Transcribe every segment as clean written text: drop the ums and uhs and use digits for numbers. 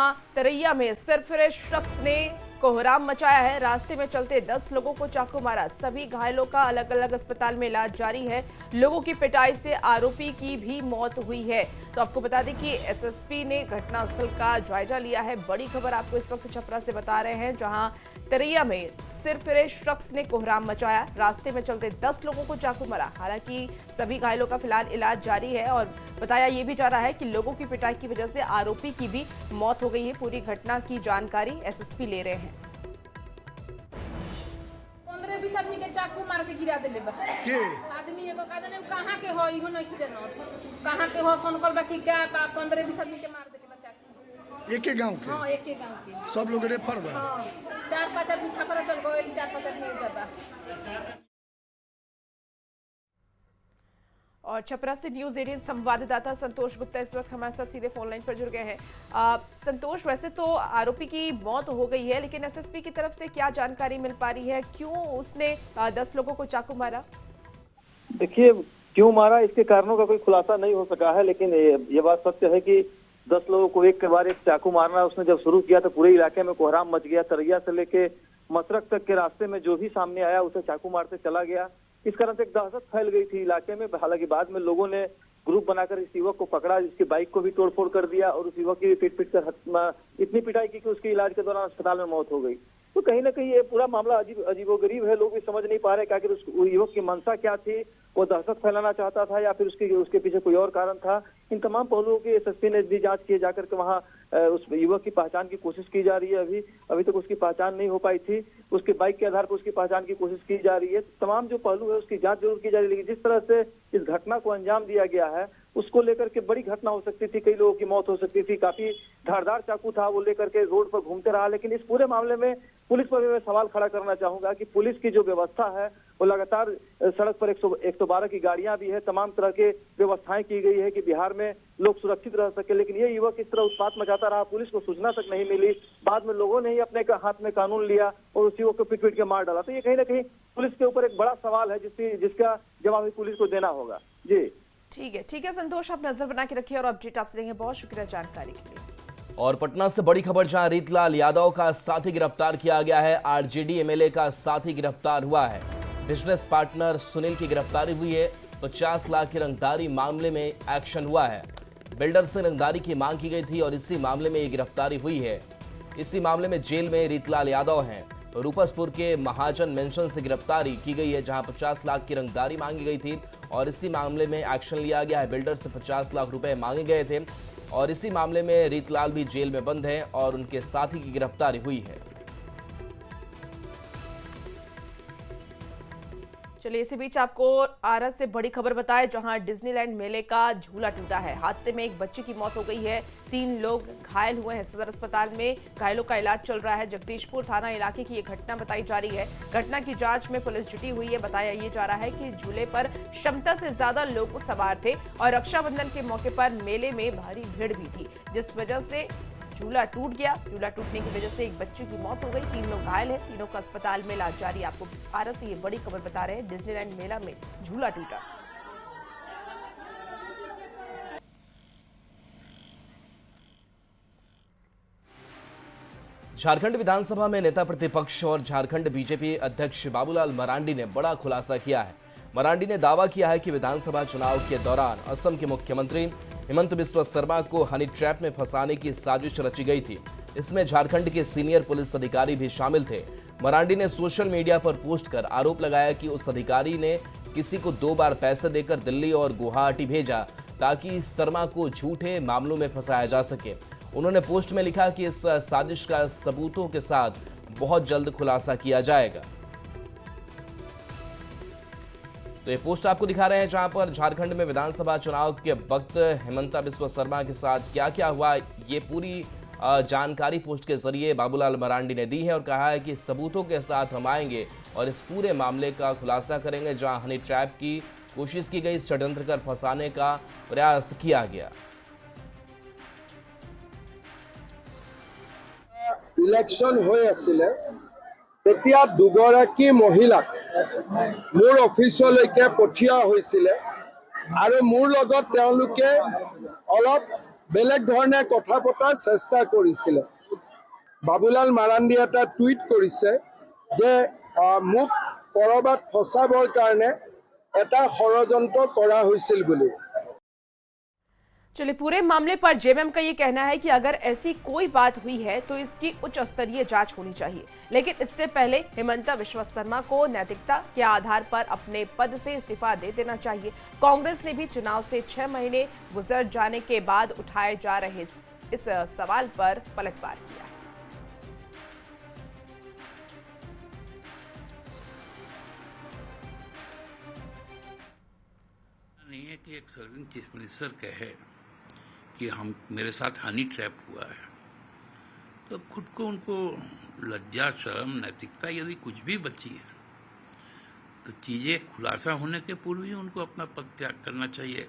जहां तरैया में सिरफिरे शख्स ने कोहराम मचाया है। रास्ते में चलते 10 लोगों को चाकू मारा। सभी घायलों का अलग अलग अस्पताल में इलाज जारी है। लोगों की पिटाई से आरोपी की भी मौत हुई है। तो आपको बता दें कि एसएसपी ने घटनास्थल का जायजा लिया है। बड़ी खबर आपको इस वक्त छपरा से बता रहे हैं, जहां तरैया में सिरफिरे शख्स ने कोहराम मचाया। रास्ते में चलते 10 लोगों को चाकू मारा। हालांकि सभी घायलों का फिलहाल इलाज जारी है और बताया यह भी जा रहा है कि लोगों की पिटाई की वजह से आरोपी की भी मौत हो गई है। पूरी घटना की जानकारी एसएसपी ले रहे हैं। 15-20 आदमी के चाकू मार के गिरा देले बा के आदमी एगो का जाने कहां के हो इहो नहीं जानत कहां के हो सनकल बा कि का 15-20 आदमी के मार देले बा चाकू। एक गांव के? हां एक गांव के सब लोग रेफर बा। हां 4-5 आदमी छपरा चल गए, 4-5 आदमी जाबा। और छपरा से न्यूज 18 संवाददाता संतोष गुप्ता इस वक्त हमारे साथ सीधे फोन लाइन पर जुड़ गए हैं। संतोष, वैसे तो आरोपी की मौत हो गई है, लेकिन एसएसपी की तरफ से क्या जानकारी मिल पा रही है? क्यों उसने 10 लोगों को चाकू मारा? देखिए, क्यों मारा इसके कारणों का कोई खुलासा नहीं हो सका है, लेकिन ये बात सत्य है कि 10 लोगों को एक के बाद एक चाकू मारना उसने जब शुरू किया तो पूरे इलाके में कोहराम मच गया। तरैया से लेके मसरक तक के रास्ते में जो भी सामने आया उसे चाकू मारते चला गया। इस कारण से एक दहशत फैल गई थी इलाके में। हालांकि बाद में लोगों ने ग्रुप बनाकर इस युवक को पकड़ा, जिसकी बाइक को भी तोड़फोड़ कर दिया और उस युवक की भी पीट कर इतनी पिटाई की कि उसके इलाज के दौरान अस्पताल में मौत हो गई। तो कहीं ना कहीं ये पूरा मामला अजीबोगरीब है। लोग भी समझ नहीं पा रहे कि आखिर उस युवक की मंशा क्या थी। वो दहशत फैलाना चाहता था या फिर उसके पीछे कोई और कारण था। इन तमाम पहलुओं की एसएसपी ने भी जांच किए जाकर के वहाँ उस युवक की पहचान की कोशिश की जा रही है। अभी तक उसकी पहचान नहीं हो पाई थी। उसके बाइक के आधार पर उसकी पहचान की कोशिश की जा रही है। तमाम जो पहलू है उसकी जांच जरूर की जा रही है, लेकिन जिस तरह से इस घटना को अंजाम दिया गया है उसको लेकर के बड़ी घटना हो सकती थी। कई लोगों की मौत हो सकती थी। काफी धारदार चाकू था, वो लेकर के रोड पर घूमते रहा। लेकिन इस पूरे मामले में पुलिस पर भी मैं सवाल खड़ा करना चाहूंगा कि पुलिस की जो व्यवस्था है वो लगातार सड़क पर 112 की गाड़ियां भी है, तमाम तरह के व्यवस्थाएं की गई है कि बिहार में लोग सुरक्षित रह सके। लेकिन ये युवक इस तरह उत्पात मचाता रहा, पुलिस को सूचना तक नहीं मिली। बाद में लोगों ने ही अपने हाथ में कानून लिया और उस युवक को पीट पीट के मार डाला। तो ये कहीं ना कहीं पुलिस के ऊपर एक बड़ा सवाल है जिसका जवाब पुलिस को देना होगा। जी ठीक है संतोष, आप नजर बना के रखिए और अपडेट आपसे देंगे। बहुत शुक्रिया जानकारी के लिए। और पटना से बड़ी खबर, जहां रीतलाल यादव का साथी गिरफ्तार किया गया है। आरजेडी एमएलए का साथी गिरफ्तार हुआ है। बिजनेस पार्टनर सुनील की गिरफ्तारी हुई है। 50 लाख की रंगदारी मामले में एक्शन हुआ है। बिल्डर से रंगदारी की मांग की गई थी और इसी मामले में ये गिरफ्तारी हुई है। इसी मामले में जेल में रीतलाल यादव हैं। रूपसपुर के महाजन मेंशन से गिरफ्तारी की गई है, जहां 50 लाख की रंगदारी मांगी गई थी और इसी मामले में एक्शन लिया गया है। बिल्डर से 50 लाख रुपए मांगे गए थे और इसी मामले में रीतलाल भी जेल में बंद है और उनके साथी की गिरफ्तारी हुई है। चलिए, इसी बीच आपको आरा से बड़ी खबर बताएं, जहां डिज्नीलैंड मेले का झूला टूटा है। हादसे में एक बच्चे की मौत हो गई है। 3 लोग घायल हुए हैं। सदर अस्पताल में घायलों का इलाज चल रहा है। जगदीशपुर थाना इलाके की ये घटना बताई जा रही है। घटना की जांच में पुलिस जुटी हुई है। बताया ये जा रहा है कि झूले पर क्षमता से ज्यादा लोग सवार थे और रक्षाबंधन के मौके पर मेले में भारी भीड़ भी थी, जिस वजह से झूला टूट गया। झूला टूटने की वजह से एक बच्चे की मौत हो गई। 3 लोग घायल हैं। तीनों का अस्पताल में इलाज जारी। आपको आरा से ये बड़ी खबर बता रहे हैं, डिज्नीलैंड मेला में झूला टूटा। झारखंड विधानसभा में नेता प्रतिपक्ष और झारखंड बीजेपी अध्यक्ष बाबूलाल मरांडी ने बड़ा खुलासा किया है। मरांडी ने दावा किया है कि विधानसभा चुनाव के दौरान असम के मुख्यमंत्री हेमंत बिस्वा शर्मा को हनी ट्रैप में फंसाने की साजिश रची गई थी। इसमें झारखंड के सीनियर पुलिस अधिकारी भी शामिल थे। मरांडी ने सोशल मीडिया पर पोस्ट कर आरोप लगाया कि उस अधिकारी ने किसी को 2 बार पैसे देकर दिल्ली और गुवाहाटी भेजा ताकि शर्मा को झूठे मामलों में फंसाया जा सके। उन्होंने पोस्ट में लिखा कि इस साजिश का सबूतों के साथ बहुत जल्द खुलासा किया जाएगा। तो ये पोस्ट आपको दिखा रहे हैं, जहां पर झारखंड में विधानसभा चुनाव के वक्त हेमंता बिस्वा शर्मा के साथ क्या क्या हुआ, ये पूरी जानकारी पोस्ट के जरिए बाबूलाल मरांडी ने दी है और कहा है कि सबूतों के साथ हम आएंगे और इस पूरे मामले का खुलासा करेंगे। जहां हनी ट्रैप की कोशिश की गई, षड्यंत्र कर फंसाने का प्रयास किया गया। ইলেকশন হৈ আছিলে, তেতিয়া দুগৰাকী মহিলাক মোৰ অফিচলৈকে পঠিওৱা হৈছিলে আৰু মোৰ লগত তেওঁলোকে অলপ বেলেগ ধৰণে কথা পতাৰ চেষ্টা কৰিছিলে। বাবুলাল মাৰাণ্ডী এটা টুইট কৰিছে যে মোক কৰবাত ফচাবৰ কাৰণে এটা ষড়যন্ত্ৰ কৰা হৈছিল বুলি। चलिए, पूरे मामले पर जेएमएम का ये कहना है कि अगर ऐसी कोई बात हुई है तो इसकी उच्च स्तरीय जांच होनी चाहिए, लेकिन इससे पहले हिमंता बिश्वा शर्मा को नैतिकता के आधार पर अपने पद से इस्तीफा दे देना चाहिए। कांग्रेस ने भी चुनाव से 6 महीने गुजर जाने के बाद उठाए जा रहे इस सवाल पर पलटवार किया। नहीं है कि एक सर्विंग चीफ मिनिस्टर कहे कि हम मेरे साथ हनी ट्रैप हुआ है, तो खुद को उनको लज्जा, शर्म, नैतिकता यदि कुछ भी बची है तो चीजें खुलासा होने के पूर्व ही उनको अपना पद त्याग करना चाहिए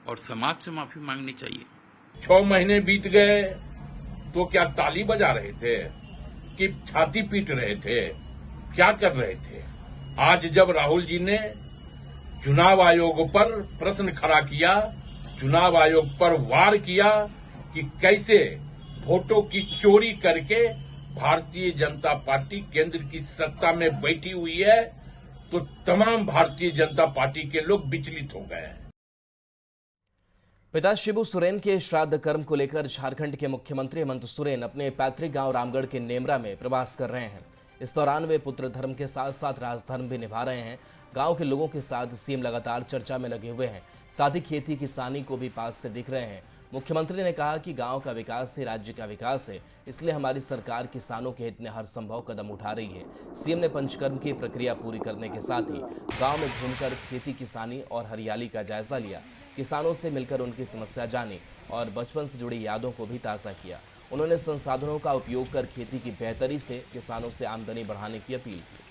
और समाज से माफी मांगनी चाहिए। 6 महीने बीत गए तो क्या ताली बजा रहे थे कि छाती पीट रहे थे, क्या कर रहे थे? आज जब राहुल जी ने चुनाव आयोग पर प्रश्न खड़ा किया, चुनाव आयोग पर वार किया कि कैसे वोटों की चोरी करके भारतीय जनता पार्टी केंद्र की सत्ता में बैठी हुई है, तो तमाम भारतीय जनता पार्टी के लोग विचलित हो गए हैं। पिता शिबू सोरेन के श्राद्ध कर्म को लेकर झारखंड के मुख्यमंत्री हेमंत सोरेन अपने पैतृक गांव रामगढ़ के नेमरा में प्रवास कर रहे हैं। इस दौरान वे पुत्र धर्म के साथ साथ राजधर्म भी निभा रहे हैं। गांव के लोगों के साथ सीएम लगातार चर्चा में लगे हुए हैं, साथ ही खेती किसानी को भी पास से दिख रहे हैं। मुख्यमंत्री ने कहा कि गांव का विकास ही राज्य का विकास है, इसलिए हमारी सरकार किसानों के हित में हर संभव कदम उठा रही है। सीएम ने पंचकर्म की प्रक्रिया पूरी करने के साथ ही गांव में घूमकर खेती किसानी और हरियाली का जायजा लिया, किसानों से मिलकर उनकी समस्या जानी और बचपन से जुड़ी यादों को भी ताज़ा किया। उन्होंने संसाधनों का उपयोग कर खेती की बेहतरी से किसानों से आमदनी बढ़ाने की अपील की।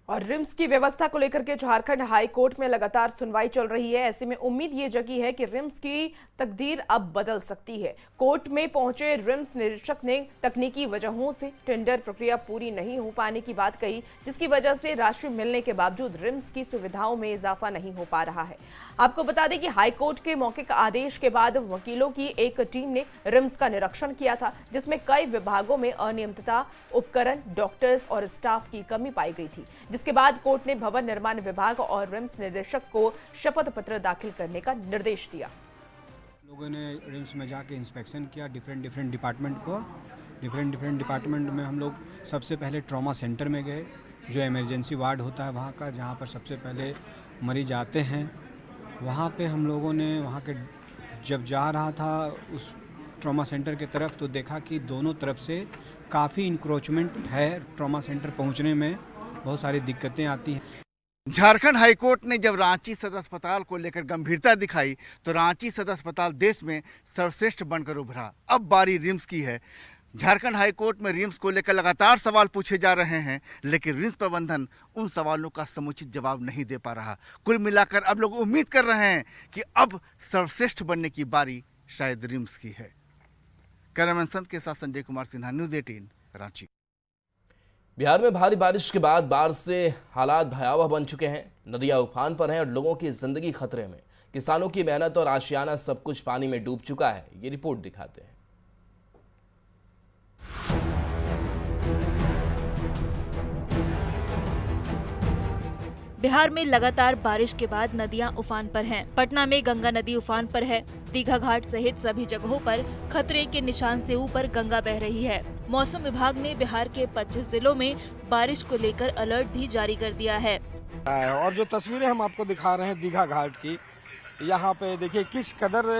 और रिम्स की व्यवस्था को लेकर के झारखंड हाई कोर्ट में लगातार सुनवाई चल रही है। ऐसे में उम्मीद ये जगी है कि रिम्स की तकदीर अब बदल सकती है। कोर्ट में पहुंचे रिम्स निरीक्षक ने तकनीकी वजहों से टेंडर प्रक्रिया पूरी नहीं हो पाने की बात कही, जिसकी वजह से राशि मिलने के बावजूद रिम्स की सुविधाओं में इजाफा नहीं हो पा रहा है। आपको बता दें कि हाई कोर्ट के मौखिक आदेश के बाद वकीलों की एक टीम ने रिम्स का निरीक्षण किया था, जिसमें कई विभागों में अनियमितता, उपकरण, डॉक्टर्स और स्टाफ की कमी पाई गई थी, जिसके बाद कोर्ट ने भवन निर्माण विभाग और रिम्स निदेशक को शपथ पत्र दाखिल करने का निर्देश दिया। लोगों ने रिम्स में जाके इंस्पेक्शन किया डिफरेंट डिपार्टमेंट को। डिफरेंट डिपार्टमेंट में हम लोग सबसे पहले ट्रॉमा सेंटर में गए, जो इमरजेंसी वार्ड होता है वहाँ का, जहाँ पर सबसे पहले मरीज आते हैं। वहाँ पे हम लोगों ने वहाँ के जब जा रहा था उस ट्रॉमा सेंटर की तरफ, तो देखा कि दोनों तरफ से काफ़ी इंक्रोचमेंट है। ट्रॉमा सेंटर पहुँचने में बहुत सारी दिक्कतें आती हैं। झारखंड हाईकोर्ट ने जब रांची सदर अस्पताल को लेकर गंभीरता दिखाई तो रांची सदर अस्पताल देश में सर्वश्रेष्ठ बनकर उभरा। अब बारी रिम्स की है। झारखंड हाईकोर्ट में रिम्स को लेकर लगातार सवाल पूछे जा रहे हैं, लेकिन रिम्स प्रबंधन उन सवालों का समुचित जवाब नहीं दे पा रहा। कुल मिलाकर अब लोग उम्मीद कर रहे हैं कि अब सर्वश्रेष्ठ बनने की बारी शायद रिम्स की है। कैमरामैन संत के साथ संजय कुमार सिन्हा, न्यूज़ 18 रांची। बिहार में भारी बारिश के बाद बाढ़ से हालात भयावह बन चुके हैं। नदियां उफान पर हैं और लोगों की जिंदगी खतरे में। किसानों की मेहनत और आशियाना सब कुछ पानी में डूब चुका है। ये रिपोर्ट दिखाते हैं। बिहार में लगातार बारिश के बाद नदियां उफान पर हैं। पटना में गंगा नदी उफान पर है। दीघा घाट सहित सभी जगहों पर खतरे के निशान से ऊपर गंगा बह रही है। मौसम विभाग ने बिहार के 25 जिलों में बारिश को लेकर अलर्ट भी जारी कर दिया है। और जो तस्वीरें हम आपको दिखा रहे हैं दीघा घाट की, यहाँ पे देखिए किस कदर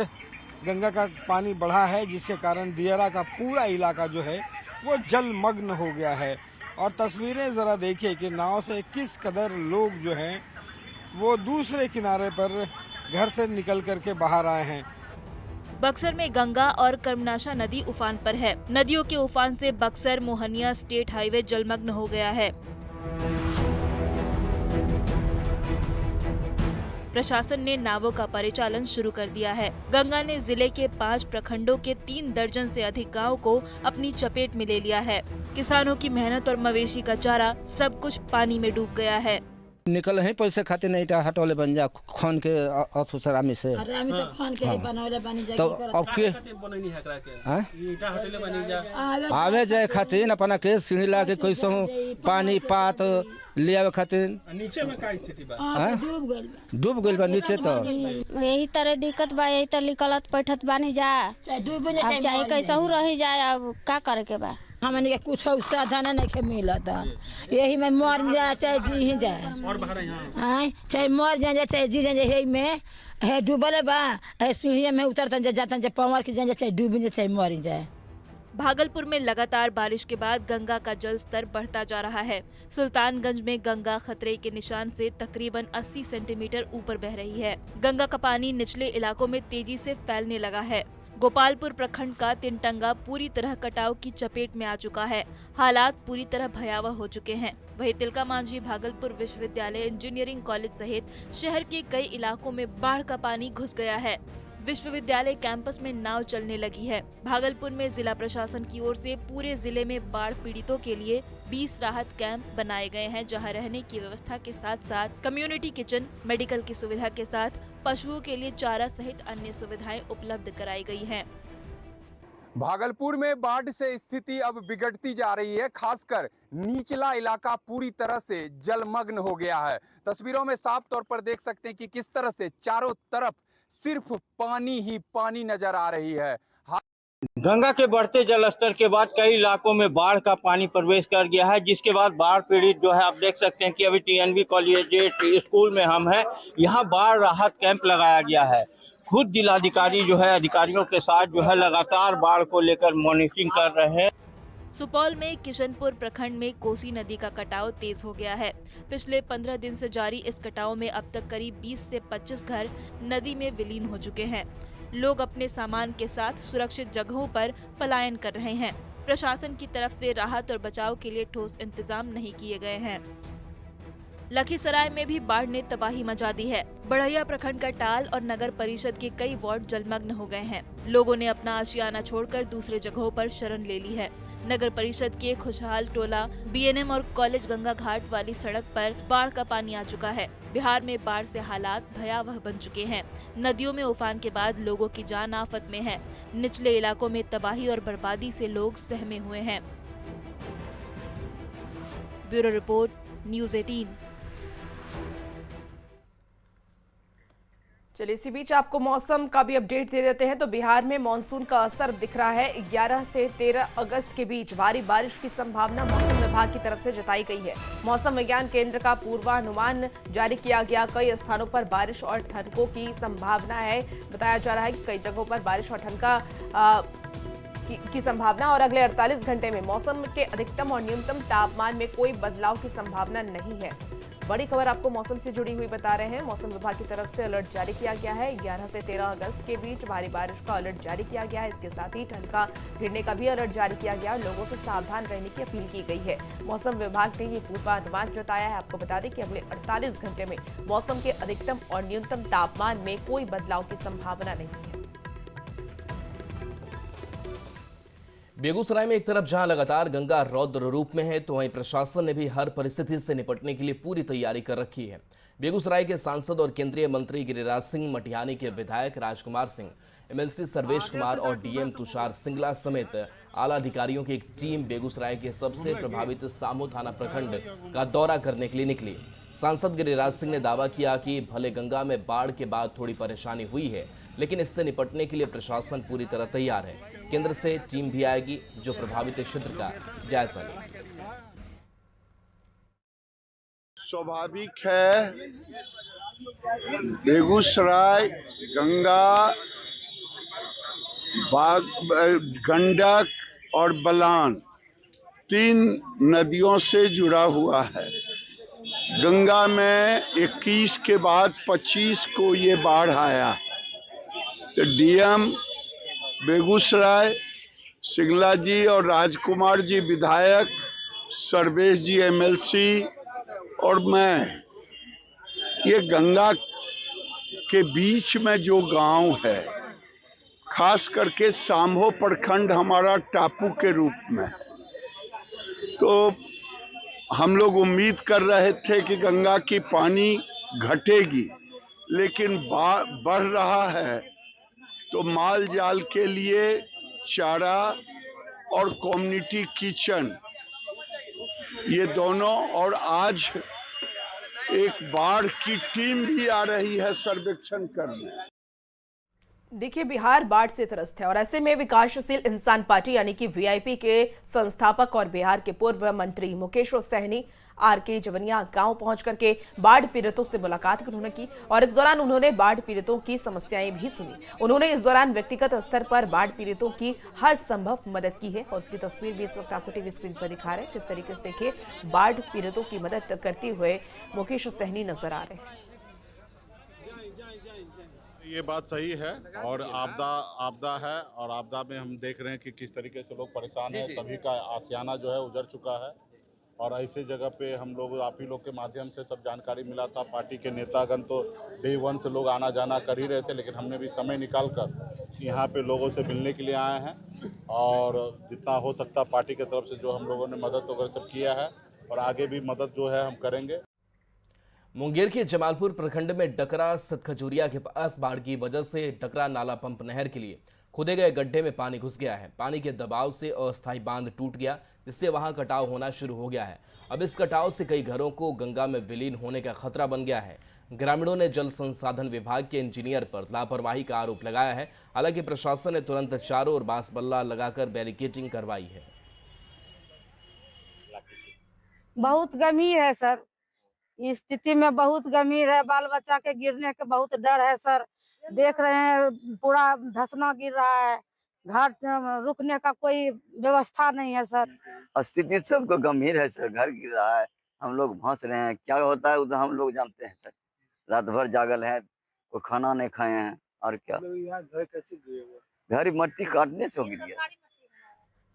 गंगा का पानी बढ़ा है, जिसके कारण दियारा का पूरा इलाका जो है वो जलमग्न हो गया है। और तस्वीरें जरा देखिए कि नाव से किस कदर लोग जो हैं वो दूसरे किनारे पर घर से निकल करके बाहर आए हैं। बक्सर में गंगा और कर्मनाशा नदी उफान पर है। नदियों के उफान से बक्सर मोहनिया स्टेट हाईवे जलमग्न हो गया है। प्रशासन ने नावों का परिचालन शुरू कर दिया है। गंगा ने जिले के 5 प्रखंडों के 3 दर्जन से अधिक गाँव को अपनी चपेट में ले लिया है। किसानों की मेहनत और मवेशी का चारा सब कुछ पानी में डूब गया है। निकल है पैसे खाते नहीं था हटोले बन जा खान के अफसर आमी से तो अब के आवे जाए खातिर अपना के सीढ़ी ला के कैसे पानी पात ले आवे खातिर नीचे में का स्थिति बा डूब गइल बा नीचे तो यही तरह दिक्कत बा। यही तरह निकलत बैठत बानी जा अब चाहे कैसे रही जाए अब का करे के बा। हमने के कुछ साधन नहीं मिलता यही में मर जाए चाहे जी जाए चाहे मर जाए चाहे जी जाए यही में है डूबले बा सीढ़ी में उतरता जाता पवार की जाए चाहे डूब जाए चाहे मर जाए। भागलपुर में लगातार बारिश के बाद गंगा का जल स्तर बढ़ता जा रहा है। सुल्तानगंज में गंगा खतरे के निशान से तकरीबन 80 सेंटीमीटर ऊपर बह रही है। गंगा का पानी निचले इलाकों में तेजी से फैलने लगा है। गोपालपुर प्रखंड का तिनटंगा पूरी तरह कटाव की चपेट में आ चुका है। हालात पूरी तरह भयावह हो चुके हैं। वहीं तिलका मांझी भागलपुर विश्वविद्यालय इंजीनियरिंग कॉलेज सहित शहर के कई इलाकों में बाढ़ का पानी घुस गया है। विश्वविद्यालय कैंपस में नाव चलने लगी है। भागलपुर में जिला प्रशासन की ओर से पूरे जिले में बाढ़ पीड़ितों के लिए 20 राहत कैंप बनाए गए हैं, जहां रहने की व्यवस्था के साथ साथ कम्युनिटी किचन, मेडिकल की सुविधा के साथ पशुओं के लिए चारा सहित अन्य सुविधाएं उपलब्ध कराई गई हैं। भागलपुर में बाढ़ से स्थिति अब बिगड़ती जा रही है। खासकर निचला इलाका पूरी तरह से जलमग्न हो गया है। तस्वीरों में साफ तौर पर देख सकते हैं कि किस तरह से चारों तरफ सिर्फ पानी ही पानी नजर आ रही है। गंगा के बढ़ते जलस्तर के बाद कई इलाकों में बाढ़ का पानी प्रवेश कर गया है, जिसके बाद बाढ़ पीड़ित जो है आप देख सकते हैं कि अभी टीएनवी कॉलेजिएट स्कूल में हम हैं। यहाँ बाढ़ राहत कैंप लगाया गया है। खुद जिलाधिकारी जो है अधिकारियों के साथ जो है लगातार बाढ़ को लेकर मॉनिटरिंग कर रहे हैं। सुपौल में किशनपुर प्रखंड में कोसी नदी का कटाव तेज हो गया है। पिछले 15 दिन से जारी इस कटाव में अब तक करीब 20 से 25 घर नदी में विलीन हो चुके हैं। लोग अपने सामान के साथ सुरक्षित जगहों पर पलायन कर रहे हैं। प्रशासन की तरफ से राहत और बचाव के लिए ठोस इंतजाम नहीं किए गए हैं। लखीसराय में भी बाढ़ ने तबाही मचा दी है। बढ़ैया प्रखंड का टाल और नगर परिषद के कई वार्ड जलमग्न हो गए हैं। लोगों ने अपना आशियाना छोड़कर दूसरे जगहों पर शरण ले ली है। नगर परिषद के खुशहाल टोला, बीएनएम और कॉलेज गंगा घाट वाली सड़क पर बाढ़ का पानी आ चुका है। बिहार में बाढ़ से हालात भयावह बन चुके हैं। नदियों में उफान के बाद लोगों की जान आफत में है। निचले इलाकों में तबाही और बर्बादी से लोग सहमे हुए हैं। Bureau report, news 18। चलिए इसी बीच आपको मौसम का भी अपडेट दे देते हैं। तो बिहार में मानसून का असर दिख रहा है। 11 से 13 अगस्त के बीच भारी बारिश की संभावना मौसम विभाग की तरफ से जताई गई है। मौसम विज्ञान केंद्र का पूर्वानुमान जारी किया गया। कई स्थानों पर बारिश और ठनकों की संभावना है। बताया जा रहा है कि कई जगहों पर बारिश और ठनका की संभावना और अगले 48 घंटे में मौसम के अधिकतम और न्यूनतम तापमान में कोई बदलाव की संभावना नहीं है। बड़ी खबर आपको मौसम से जुड़ी हुई बता रहे हैं। मौसम विभाग की तरफ से अलर्ट जारी किया गया है। 11 से 13 अगस्त के बीच भारी बारिश का अलर्ट जारी किया गया है। इसके साथ ही ठनका गिरने का भी अलर्ट जारी किया गया। लोगों से सावधान रहने की अपील की गई है। मौसम विभाग ने ये पूर्वानुमान जताया है। आपको बता दें कि अगले 48 घंटे में मौसम के अधिकतम और न्यूनतम तापमान में कोई बदलाव की संभावना नहीं है। बेगूसराय में एक तरफ जहां लगातार गंगा रौद्र रूप में है, तो वहीं प्रशासन ने भी हर परिस्थिति से निपटने के लिए पूरी तैयारी कर रखी है। बेगूसराय के सांसद और केंद्रीय मंत्री गिरिराज सिंह, मटिहानी के विधायक राजकुमार सिंह, एमएलसी सर्वेश कुमार और डीएम तुषार सिंगला समेत आला अधिकारियों की एक टीम बेगूसराय के सबसे प्रभावित सामो थाना प्रखंड का दौरा करने के लिए निकली। सांसद गिरिराज सिंह ने दावा किया कि भले गंगा में बाढ़ के बाद थोड़ी परेशानी हुई है, लेकिन इससे निपटने के लिए प्रशासन पूरी तरह तैयार है। केंद्र से टीम भी आएगी जो प्रभावित क्षेत्र का जायजा लेगी। स्वाभाविक है, बेगूसराय गंगा, गंडक और बलान 3 नदियों से जुड़ा हुआ है। गंगा में 21 के बाद 25 को ये बाढ़ आया, तो डीएम बेगूसराय सिंगला जी और राजकुमार जी विधायक, सर्वेश जी एमएलसी और मैं ये गंगा के बीच में जो गांव है, खास करके साम्हो प्रखंड हमारा टापू के रूप में, तो हम लोग उम्मीद कर रहे थे कि गंगा की पानी घटेगी, लेकिन बढ़ रहा है। तो माल जाल के लिए चारा और कम्युनिटी किचन, ये दोनों, और आज एक बाढ़ की टीम भी आ रही है सर्वेक्षण करने। देखिए, बिहार बाढ़ से त्रस्त है और ऐसे में विकासशील इंसान पार्टी यानी कि वीआईपी के संस्थापक और बिहार के पूर्व मंत्री मुकेश सहनी आरके जवनिया गांव पहुंच करके बाढ़ पीड़ितों से मुलाकात उन्होंने की और इस दौरान उन्होंने बाढ़ पीड़ितों की समस्याएं भी सुनी। उन्होंने इस दौरान व्यक्तिगत स्तर पर बाढ़ पीड़ितों की हर संभव मदद की है और उसकी तस्वीर भी इस वक्त आपको टीवी स्क्रीन पर दिखा रहे हैं। किस तरीके से देखिए बाढ़ पीड़ितों की मदद करते हुए मुकेश सहनी नजर आ रहे हैं। ये बात सही है और आपदा है और आपदा में हम देख रहे हैं कि किस तरीके से लोग परेशान हैं। सभी का आशियाना जो है उजड़ चुका है और ऐसे जगह पे हम लोग आप ही लोग के माध्यम से सब जानकारी मिला था। पार्टी के नेतागण तो डे 1 से लोग आना जाना कर ही रहे थे, लेकिन हमने भी समय निकाल कर यहाँ पे लोगों से मिलने के लिए आए हैं और जितना हो सकता पार्टी की तरफ से जो हम लोगों ने मदद वगैरह सब किया है और आगे भी मदद जो है हम करेंगे। मुंगेर के जमालपुर प्रखंड में डकरा सतखजूरिया के पास बाढ़ की वजह से डकरा नाला पंप नहर के लिए खोदे गए गड्ढे में पानी घुस गया है। पानी के दबाव से अस्थायी बांध टूट गया, जिससे वहां कटाव होना शुरू हो गया है। अब इस कटाव से कई घरों को गंगा में विलीन होने का खतरा बन गया है। ग्रामीणों ने जल संसाधन विभाग के इंजीनियर पर लापरवाही का आरोप लगाया है। हालांकि प्रशासन ने तुरंत चारों ओर बांस बल्ला लगाकर बैरिकेडिंग करवाई है। बहुत गंभीर है सर, इस स्थिति में बहुत गंभीर है। बाल बच्चा के गिरने का बहुत डर है सर। देख रहे हैं पूरा धसना गिर रहा है, घर रुकने का कोई व्यवस्था नहीं है सर। स्थिति सबको गंभीर है सर, घर गिर रहा है, हम लोग फंस रहे हैं। क्या होता है उधर हम लोग जानते हैं सर। रात भर जागल है, कोई खाना नहीं खाए हैं और क्या। घर कैसे गिरे हुए? घर मट्टी काटने से हो गया।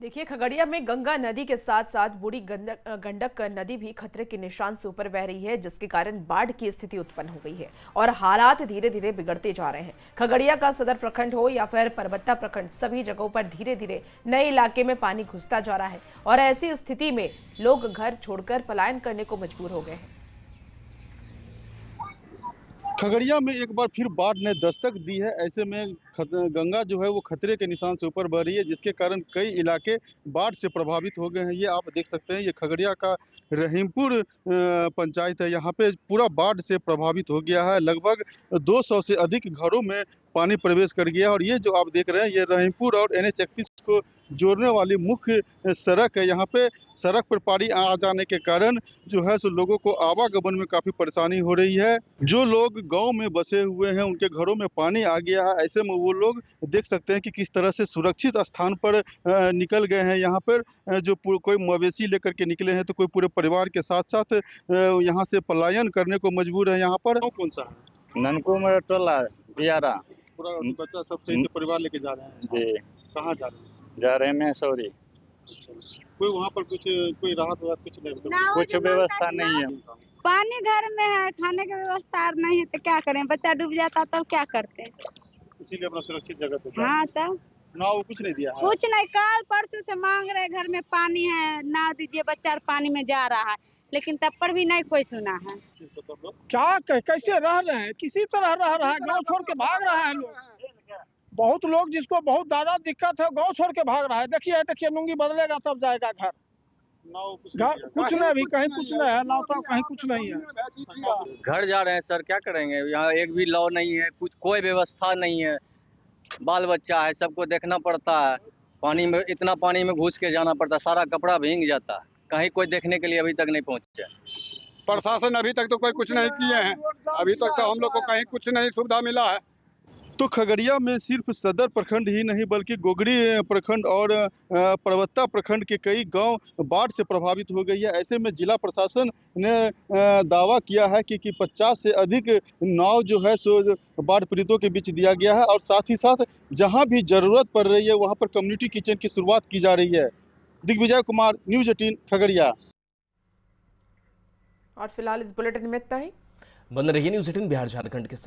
देखिए, खगड़िया में गंगा नदी के साथ साथ बूढ़ी गंडक नदी भी खतरे के निशान से ऊपर बह रही है, जिसके कारण बाढ़ की स्थिति उत्पन्न हो गई है और हालात धीरे धीरे बिगड़ते जा रहे हैं। खगड़िया का सदर प्रखंड हो या फिर परबत्ता प्रखंड, सभी जगहों पर धीरे धीरे नए इलाके में पानी घुसता जा रहा है और ऐसी स्थिति में लोग घर छोड़कर पलायन करने को मजबूर हो गए हैं। खगड़िया में एक बार फिर बाढ़ ने दस्तक दी है। ऐसे में गंगा जो है वो खतरे के निशान से ऊपर बह रही है, जिसके कारण कई इलाके बाढ़ से प्रभावित हो गए हैं। ये आप देख सकते हैं, ये खगड़िया का रहीमपुर पंचायत है। यहाँ पे पूरा बाढ़ से प्रभावित हो गया है। लगभग 200 से अधिक घरों में पानी प्रवेश कर गया और ये जो आप देख रहे हैं ये रहीमपुर और NH31 को जोड़ने वाली मुख्य सड़क है। यहाँ पे सड़क पर पानी आ जाने के कारण जो है सो लोगों को आवागमन में काफी परेशानी हो रही है। जो लोग गांव में बसे हुए हैं उनके घरों में पानी आ गया है। ऐसे में वो लोग देख सकते हैं कि किस तरह से सुरक्षित स्थान पर निकल गए हैं। यहाँ पर जो कोई मवेशी लेकर के निकले हैं तो कोई पूरे परिवार के साथ साथ यहाँ से पलायन करने को मजबूर है। यहाँ पर कौन सा है? ननकू में टोला दियारा, पूरा बच्चा सब सही से परिवार लेके जा रहे हैं जी। कहाँ जा रहे हैं? जा रहे हैं सौरी। कोई वहाँ पर कोई राहत कुछ नहीं, कुछ व्यवस्था नहीं है। पानी घर में है, खाने की व्यवस्था नहीं है तो क्या करें? बच्चा डूब जाता तब क्या करते? इसीलिए अपना सुरक्षित जगह पे। हाँ तब नाव कुछ नहीं दिया है? कुछ नहीं, कल परसों से मांग रहे घर में पानी है, नाव दीजिए, बच्चा पानी में जा रहा है, लेकिन तब पर भी नहीं कोई सुना है। क्या कैसे रह रहे हैं? किसी तरह रह रहा है, गांव छोड़ के भाग रहा है लोग। बहुत लोग जिसको बहुत ज्यादा दिक्कत है गांव छोड़ के भाग रहा है। देखिए लुंगी बदलेगा तब जाएगा घर। कुछ नहीं, अभी कहीं कुछ नहीं है, नाव तो कहीं कुछ नहीं है। घर जा रहे हैं सर, क्या करेंगे? यहाँ एक भी लॉ नहीं है, कुछ कोई व्यवस्था नहीं है। बाल बच्चा है, सबको देखना पड़ता है। पानी में इतना पानी में घुस के जाना पड़ता है, सारा कपड़ा भीग जाता है। कहीं कोई देखने के लिए अभी तक नहीं पहुँचे। प्रशासन अभी तक तो कोई कुछ नहीं किए हैं। अभी तक तो हम लोग को कहीं कुछ नहीं सुविधा मिला है। तो खगड़िया में सिर्फ सदर प्रखंड ही नहीं बल्कि गोगरी प्रखंड और परबत्ता प्रखंड के कई गांव बाढ़ से प्रभावित हो गई है। ऐसे में जिला प्रशासन ने दावा किया है कि 50 से अधिक नाव जो है सो बाढ़ पीड़ितों के बीच दिया गया है और साथ ही साथ जहां भी जरूरत पड़ रही है वहां पर कम्युनिटी किचन की शुरुआत की जा रही है। दिग्विजय कुमार, न्यूज़ 18 खगड़िया। और फिलहाल इस बुलेटिन में इतना ही। बन रही न्यूज़ 18 बिहार झारखंड के साथ।